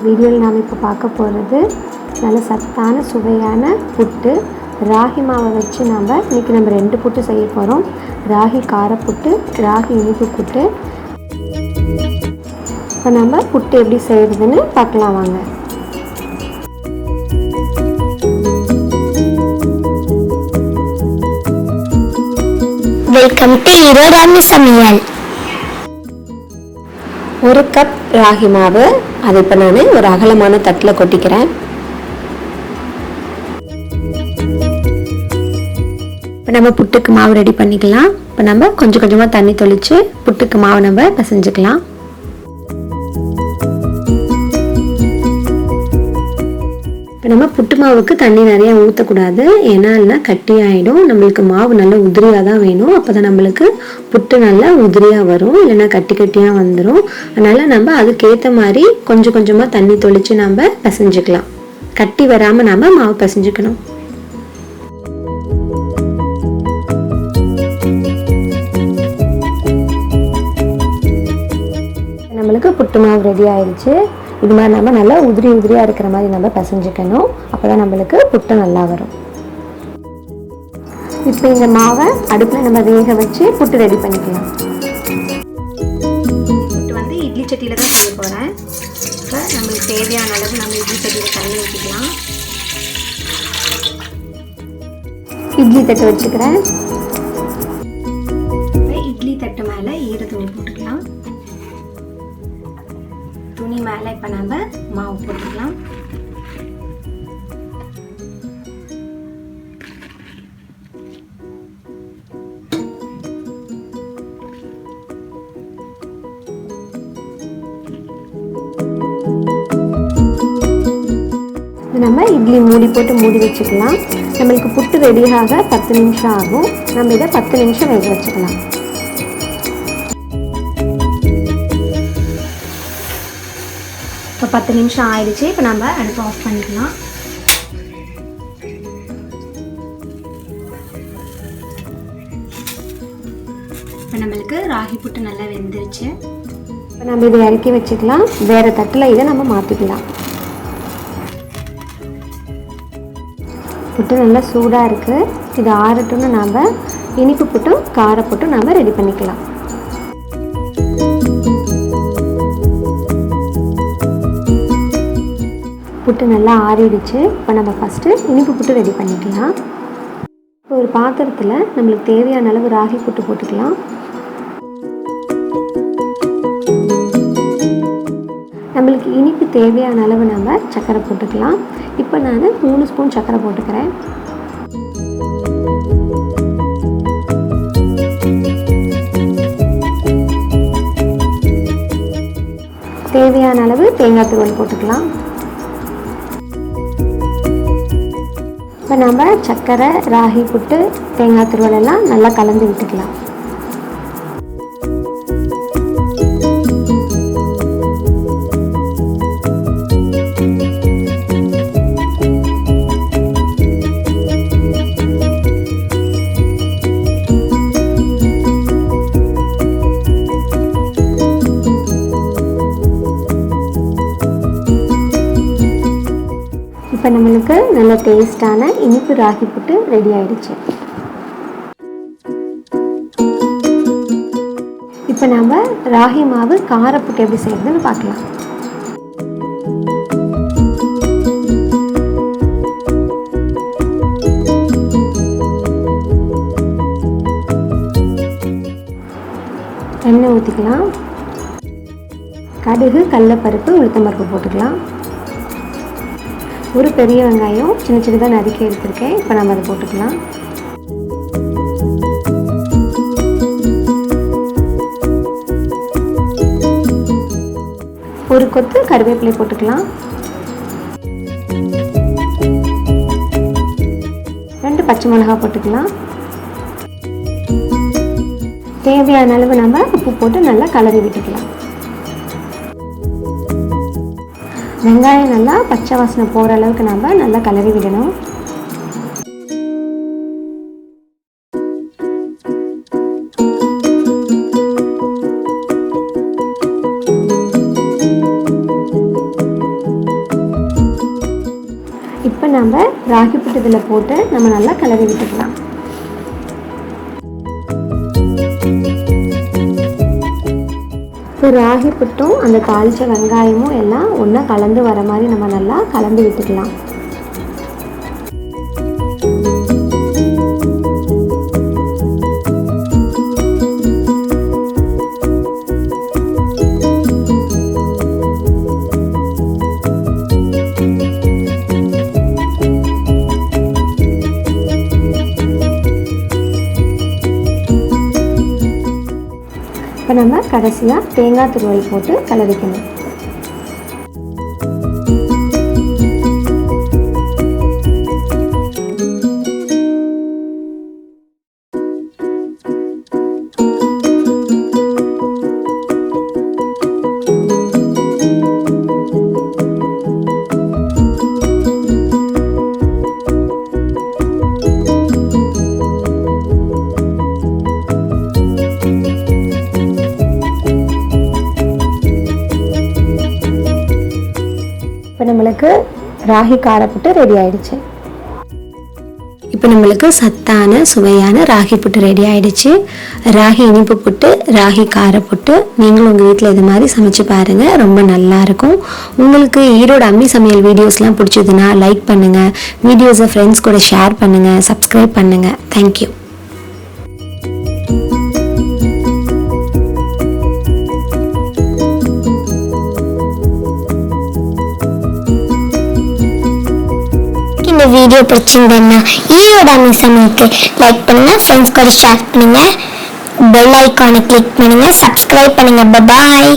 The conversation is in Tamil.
வீடியோவில் நாம் இப்போ பார்க்க போகிறது நல்ல சத்தான சுவையான புட்டு. ராகி மாவை வச்சு இன்றைக்கி நம்ம 2 புட்டு செய்ய போகிறோம். ராகி காரப்புட்டு, ராகி இனிப்பு புட்டு. இப்போ நம்ம புட்டு எப்படி செய்கிறதுன்னு பார்க்கலாம் வாங்க. Welcome to Erode Ammi Samayal. 1 cup ragi மாவு, அதை இப்போ நான் ஒரு அகலமான தட்டில் கொட்டிக்கிறேன். இப்போ நம்ம புட்டுக்கு மாவு ரெடி பண்ணிக்கலாம். இப்போ நம்ம கொஞ்சம் கொஞ்சமாக தண்ணி தெளித்து புட்டுக்கு மாவு நம்ம பிசைஞ்சுக்கலாம். இப்போ நம்ம புட்டு மாவுக்கு தண்ணி நிறையா ஊற்றக்கூடாது, ஏன்னா இல்லைனா கட்டி ஆகிடும். நம்மளுக்கு மாவு நல்லா உதிரியாக தான் வேணும். அப்போ தான் நம்மளுக்கு புட்டு நல்லா உதிரியாக வரும், இல்லைனா கட்டி கட்டியாக வந்துடும். அதனால் நம்ம அதுக்கேற்ற மாதிரி கொஞ்சம் கொஞ்சமாக தண்ணி தெளித்து நம்ம பிசைஞ்சிக்கலாம். கட்டி வராமல் நம்ம மாவு பிசைஞ்சிக்கணும். நம்மளுக்கு புட்டு மாவு ரெடி ஆயிடுச்சு. இது மாதிரி நம்ம நல்லா உதிரியாக இருக்கிற மாதிரி நம்ம பிசைஞ்சிக்கணும். அப்போ தான் நம்மளுக்கு புட்டு நல்லா வரும். இப்போ இந்த மாவை அடுப்பில் நம்ம வேக வச்சு புட்டு ரெடி பண்ணிக்கலாம். புட்டு இட்லி சட்டியில் தான் செய்ய போகிறேன். இப்போ நம்மளுக்கு தேவையான அளவு நம்ம இட்லி சட்டியில் தண்ணி ஊற்றிக்கலாம். இட்லி தட்டு வச்சுக்கிறேன். இட்லி தட்டு மேலே ஈர துணி போட்டுக்கலாம். துணி மேலே இப்போ நம்ம மாவு போட்டுக்கலாம். நம்ம இட்லி மூடி போட்டு மூடி வச்சுக்கலாம். நம்மளுக்கு புட்டு ரெடியாக 10 நிமிஷம் ஆகும். நம்ம இதை 10 நிமிஷம் வேக வச்சுக்கலாம். இப்போ 10 நிமிஷம் ஆயிடுச்சு. இப்போ நம்ம அடுப்பை ஆஃப் பண்ணிக்கலாம். இப்போ நம்மளுக்கு ராகி புட்டு நல்லா வெந்துருச்சு. இப்போ நம்ம இதை இறக்கி வச்சுக்கலாம். வேறு தட்டில் இதை நம்ம மாற்றிக்கலாம். புட்டு நல்லா சூடாக இருக்குது. இது ஆறட்டும்னு நாம் இனிப்பு புட்டும் கார புட்டும் நாம் ரெடி பண்ணிக்கலாம். புட்டு நல்லா ஆறிடுச்சு. இப்போ நம்ம ஃபஸ்ட்டு இனிப்பு புட்டு ரெடி பண்ணிக்கலாம். இப்போ ஒரு பாத்திரத்தில் நம்மளுக்கு தேவையான அளவு ராகி புட்டு போட்டுக்கலாம். நம்மளுக்கு இனிப்பு தேவையான அளவு நம்ம சர்க்கரை போட்டுக்கலாம். இப்போ நான் 3 ஸ்பூன் சர்க்கரை போட்டுக்கிறேன். தேவையான அளவு தேங்காய் துருவல் போட்டுக்கலாம். இப்போ நம்ம சர்க்கரை, ராகி புட்டு, தேங்காய் துருவல் எல்லாம் நல்லா கலந்து விட்டுக்கலாம். இப்போ நம்மளுக்கு நல்ல டேஸ்டான இனிப்பு ராகி புட்டு ரெடி ஆயிடுச்சு. இப்போ நம்ம ராகி மாவு காரப்புட்டு எப்படி செய்யறதுன்னு பார்க்கலாம். எண்ணெய் ஊற்றிக்கலாம். கடுகு, கடலைப்பருப்பு, உளுத்தம்பருப்பு போட்டுக்கலாம். ஒரு பெரிய வெங்காயம் சின்ன சின்னதாக நறுக்கி எடுத்துருக்கேன். இப்போ நம்ம அதை போட்டுக்கலாம். ஒரு கொத்து கருவேப்பிலை போட்டுக்கலாம். 2 பச்சை மிளகாய் போட்டுக்கலாம். தேவையான அளவு நம்ம உப்பு போட்டு நல்லா கலரி விட்டுக்கலாம். வெங்காயம் நல்லா பச்சை வாசனை போகிற அளவுக்கு நம்ம நல்லா கலரி விடணும். நம்ம ராகி புட்டு இதில் போட்டு நம்ம நல்லா கிளறி விட்டுக்கலாம். இப்போ ராகி புட்டும் அந்த தாளித்த வெங்காயமும் எல்லாம் ஒன்றா கலந்து வர மாதிரி நம்ம நல்லா கலந்து விட்டுக்கலாம். இப்போ நம்ம கடைசியாக தேங்காய் துருவல் போட்டு கலரிக்கணும். இப்போ நம்மளுக்கு ராகி காரப்புட்டு ரெடி ஆயிடுச்சு. இப்போ நம்மளுக்கு சத்தான சுவையான ராகி புட்டு ரெடி ஆயிடுச்சு. ராகி இனிப்பு புட்டு, ராகி காரப்புட்டு நீங்களும் உங்கள் வீட்டில் இது மாதிரி சமைச்சு பாருங்கள், ரொம்ப நல்லாயிருக்கும். உங்களுக்கு ஈரோடு அம்மி சமையல் வீடியோஸ்லாம் பிடிச்சதுன்னா லைக் பண்ணுங்கள், வீடியோஸை ஃப்ரெண்ட்ஸ் கூட ஷேர் பண்ணுங்கள், சப்ஸ்கிரைப் பண்ணுங்கள். தேங்க்யூ. இந்த வீடியோ பிடிச்சிருந்தேன்னா ஈரோடு அம்மி சமையலுக்கு லைக் பண்ணுங்க, ஃப்ரெண்ட்ஸ் கூட ஷேர் பண்ணுங்க, பெல் ஐகானை கிளிக் பண்ணுங்க, சப்ஸ்கிரைப் பண்ணுங்க. பாய்.